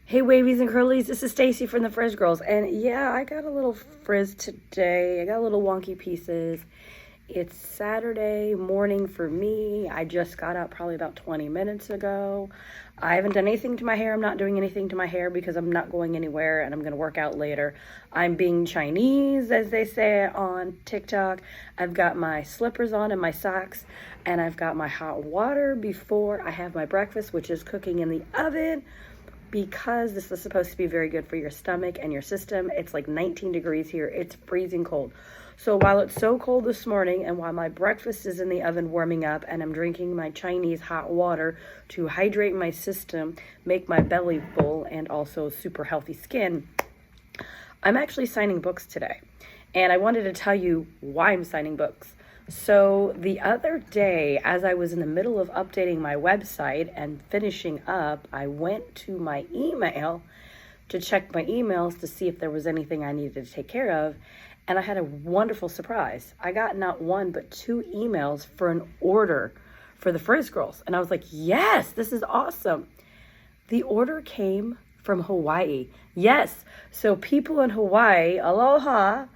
Hey wavies and curlies, this is Stacy from the Frizz Girls, and yeah, I got a little frizz today. I got a little wonky pieces. It's Saturday morning for me. I just got up probably about 20 minutes ago. I haven't done anything to my hair. I'm not doing anything to my hair because I'm not going anywhere and I'm going to work out later. I'm being Chinese, as they say on TikTok. I've got my slippers on and my socks, and I've got my hot water before I have my breakfast, which is cooking in the oven. Because this is supposed to be very good for your stomach and your system. It's like 19 degrees here. It's freezing cold. So while it's so cold this morning and while my breakfast is in the oven warming up and I'm drinking my Chinese hot water to hydrate my system, make my belly full, and also super healthy skin, I'm actually signing books today. And I wanted to tell you why I'm signing books. So the other day, as I was in the middle of updating my website and finishing up, I went to my email to check my emails to see if there was anything I needed to take care of. And I had a wonderful surprise. I got not one, but two emails for an order for the Frizz Girls. And I was like, yes, this is awesome. The order came from Hawaii. Yes. So people in Hawaii, aloha.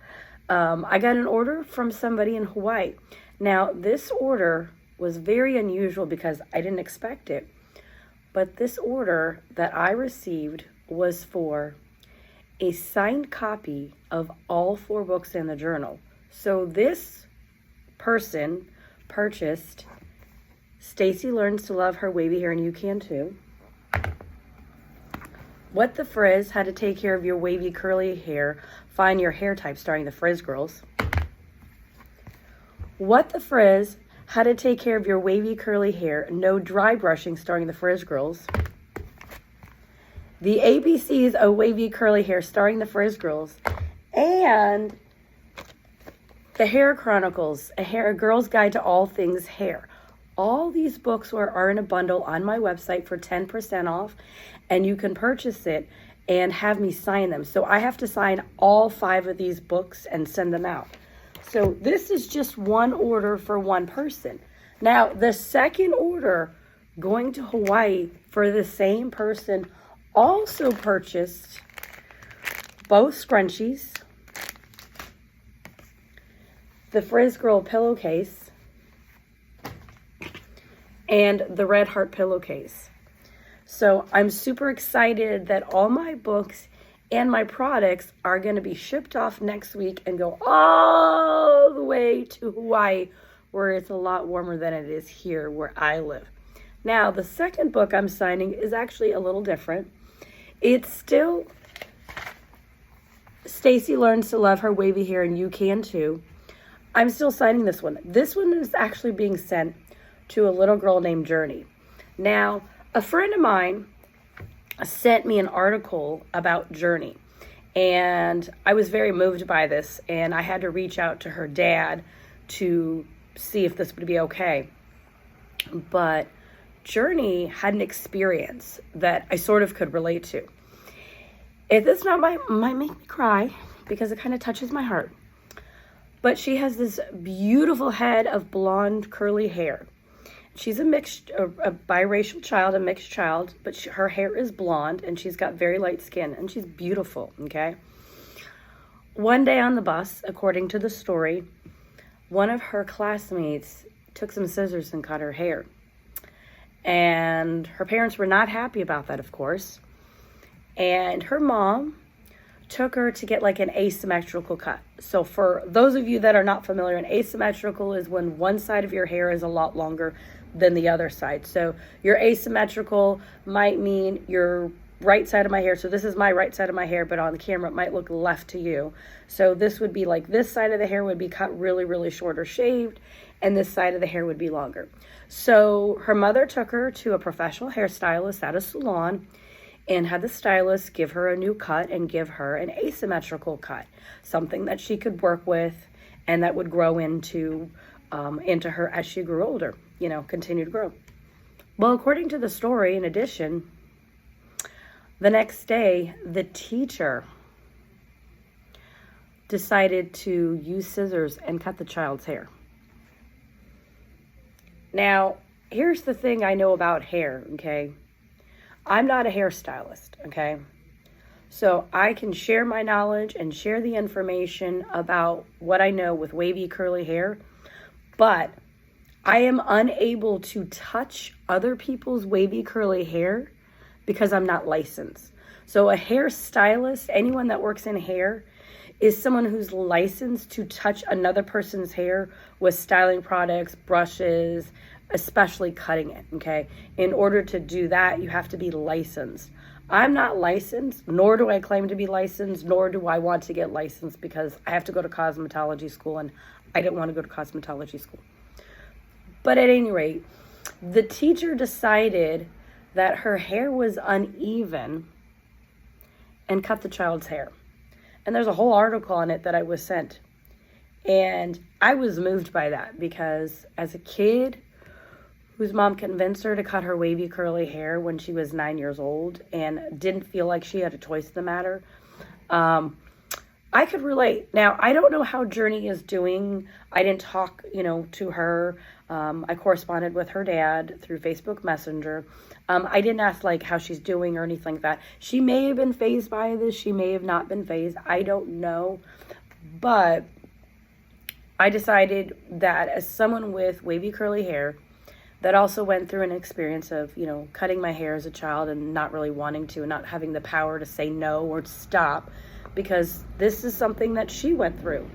I got an order from somebody in Hawaii. Now, this order was very unusual because I didn't expect it. But this order that I received was for a signed copy of all 4 books in the journal. So this person purchased Stacy Learns to Love Her Wavy Hair and You Can Too, What the Frizz, How to Take Care of Your Wavy Curly Hair, Find Your Hair Type, starring the Frizz Girls. What the Frizz, How to Take Care of Your Wavy Curly Hair, No Dry Brushing, starring the Frizz Girls. The ABCs of Wavy Curly Hair, starring the Frizz Girls. And The Hair Chronicles, a girl's guide to all things hair. All these books are in a bundle on my website for 10% off, and you can purchase it and have me sign them. So I have to sign all 5 of these books and send them out. So this is just one order for one person. Now, the second order going to Hawaii for the same person also purchased both scrunchies, the Frizz Girl pillowcase, and the Red Heart pillowcase. So I'm super excited that all my books and my products are going to be shipped off next week and go all the way to Hawaii, where it's a lot warmer than it is here where I live. Now, the second book I'm signing is actually a little different. It's still Stacy Learns to Love Her Wavy Hair and You Can Too. I'm still signing this one. This one is actually being sent to a little girl named Journey. Now, a friend of mine sent me an article about Journey, and I was very moved by this, and I had to reach out to her dad to see if this would be okay. But Journey had an experience that I sort of could relate to. If this not might make me cry because it kind of touches my heart. But she has this beautiful head of blonde curly hair. She's a biracial child, a mixed child, but her hair is blonde and she's got very light skin and she's beautiful, okay? One day on the bus, according to the story, one of her classmates took some scissors and cut her hair. And her parents were not happy about that, of course. And her mom took her to get like an asymmetrical cut. So for those of you that are not familiar, an asymmetrical is when one side of your hair is a lot longer than the other side. So your asymmetrical might mean your right side of my hair. So this is my right side of my hair, but on the camera it might look left to you. So this would be like this side of the hair would be cut really, really short or shaved, and this side of the hair would be longer. So her mother took her to a professional hairstylist at a salon and had the stylist give her a new cut and give her an asymmetrical cut, something that she could work with and that would grow into her as she grew older, continue to grow. Well, according to the story, in addition, the next day, the teacher decided to use scissors and cut the child's hair. Now, here's the thing I know about hair, okay? I'm not a hairstylist, okay? So I can share my knowledge and share the information about what I know with wavy curly hair, but I am unable to touch other people's wavy curly hair because I'm not licensed. So a hairstylist, anyone that works in hair, is someone who's licensed to touch another person's hair with styling products, brushes, especially cutting it, okay? In order to do that, you have to be licensed. I'm not licensed, nor do I claim to be licensed, nor do I want to get licensed because I have to go to cosmetology school and I didn't want to go to cosmetology school. But at any rate, the teacher decided that her hair was uneven and cut the child's hair. And there's a whole article on it that I was sent. And I was moved by that because as a kid whose mom convinced her to cut her wavy curly hair when she was 9 years old and didn't feel like she had a choice in the matter, I could relate. Now, I don't know how Journey is doing. I didn't talk, to her. I corresponded with her dad through Facebook Messenger. I didn't ask how she's doing or anything like that. She may have been fazed by this. She may have not been fazed. I don't know. But I decided that as someone with wavy curly hair that also went through an experience of, cutting my hair as a child and not really wanting to and not having the power to say no or to stop, because this is something that she went through.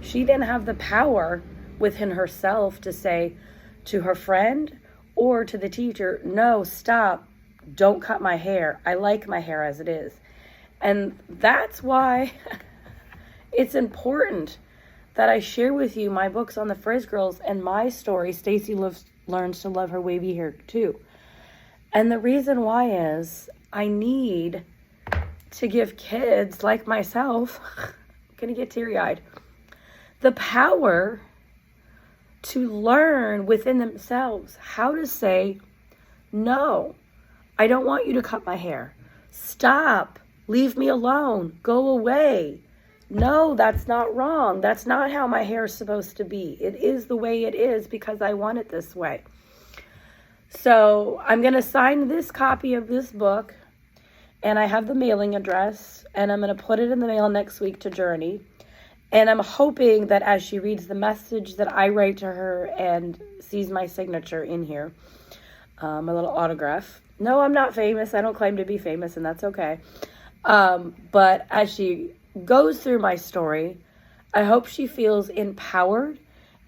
She didn't have the power within herself to say to her friend or to the teacher, no, stop, don't cut my hair. I like my hair as it is. And that's why it's important that I share with you my books on the Frizz Girls and my story, Stacy Learns to Love Her Wavy Hair Too. And the reason why is I need to give kids like myself, I'm gonna get teary-eyed, the power to learn within themselves how to say, no, I don't want you to cut my hair. Stop, leave me alone, go away. No, that's not wrong. That's not how my hair is supposed to be. It is the way it is because I want it this way. So I'm going to sign this copy of this book, and I have the mailing address, and I'm going to put it in the mail next week to Journey. And I'm hoping that as she reads the message that I write to her and sees my signature in here, a little autograph. No, I'm not famous. I don't claim to be famous, and that's okay. But as she goes through my story, I hope she feels empowered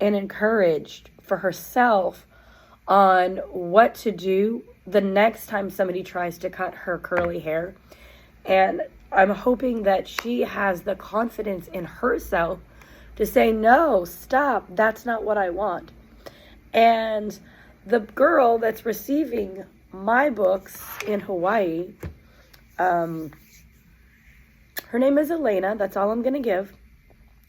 and encouraged for herself on what to do the next time somebody tries to cut her curly hair. And I'm hoping that she has the confidence in herself to say, no, stop, that's not what I want. And the girl that's receiving my books in Hawaii, her name is Elena. That's all I'm going to give.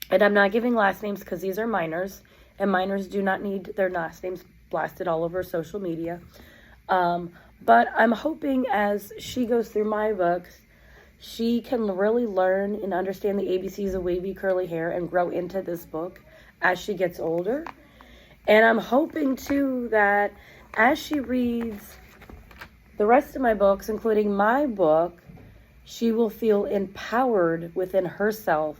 And I'm not giving last names because these are minors. And minors do not need their last names blasted all over social media. But I'm hoping as she goes through my books, she can really learn and understand the ABCs of wavy curly hair and grow into this book as she gets older. And I'm hoping, too, that as she reads the rest of my books, including my book, she will feel empowered within herself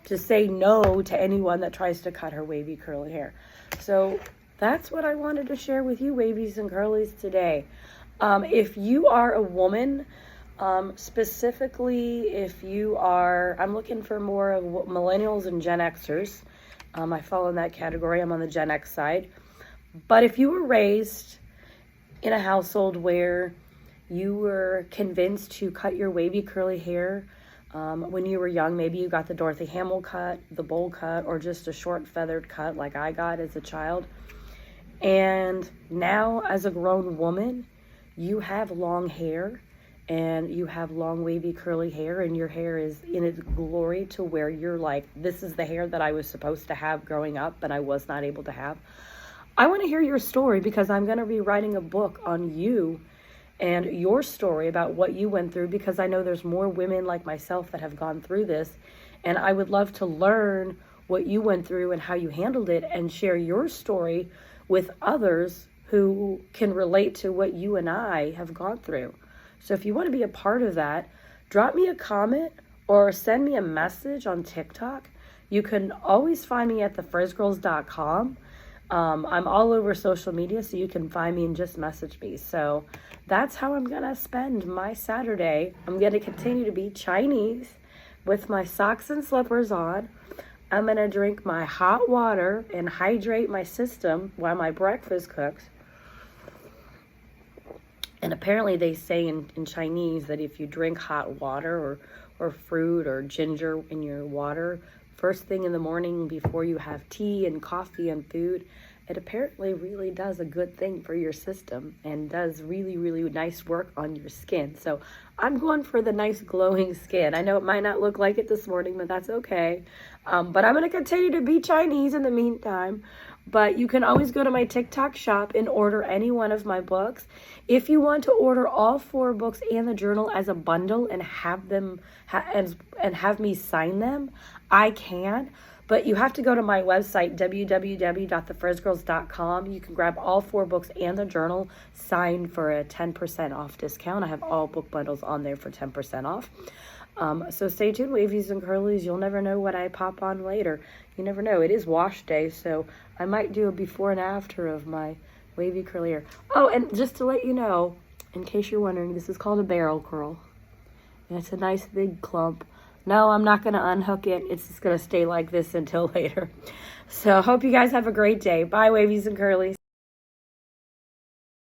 to say no to anyone that tries to cut her wavy curly hair. So that's what I wanted to share with you, wavies and curlies, today. If you are a woman, specifically if you are, I'm looking for more of millennials and Gen Xers. I fall in that category. I'm on the Gen X side. But if you were raised in a household where you were convinced to cut your wavy curly hair when you were young, maybe you got the Dorothy Hamill cut, the bowl cut, or just a short feathered cut like I got as a child. And now as a grown woman, you have long hair and you have long wavy curly hair and your hair is in its glory to where you're like, this is the hair that I was supposed to have growing up and I was not able to have. I want to hear your story because I'm going to be writing a book on you and your story about what you went through, because I know there's more women like myself that have gone through this, and I would love to learn what you went through and how you handled it and share your story with others who can relate to what you and I have gone through. So if you want to be a part of that, drop me a comment or send me a message on TikTok. You can always find me at thefrizzgirls.com. I'm all over social media, so you can find me and just message me. So that's how I'm going to spend my Saturday. I'm going to continue to be Chinese with my socks and slippers on. I'm going to drink my hot water and hydrate my system while my breakfast cooks. And apparently they say in Chinese that if you drink hot water or fruit or ginger in your water first thing in the morning before you have tea and coffee and food, it apparently really does a good thing for your system and does really, really nice work on your skin. So I'm going for the nice glowing skin. I know it might not look like it this morning, but that's okay. But I'm going to continue to be Chinese in the meantime. But you can always go to my TikTok shop and order any one of my books. If you want to order all 4 books and the journal as a bundle and have them and have me sign them, I can. But you have to go to my website, www.thefrizzgirls.com. You can grab all 4 books and the journal signed for a 10% off discount. I have all book bundles on there for 10% off. So stay tuned, wavies and curlies. You'll never know what I pop on later. You never know. It is wash day, so I might do a before and after of my wavy curly hair. Oh, and just to let you know, in case you're wondering, this is called a barrel curl. And it's a nice big clump. No, I'm not going to unhook it. It's just going to stay like this until later. So I hope you guys have a great day. Bye, wavies and curlies.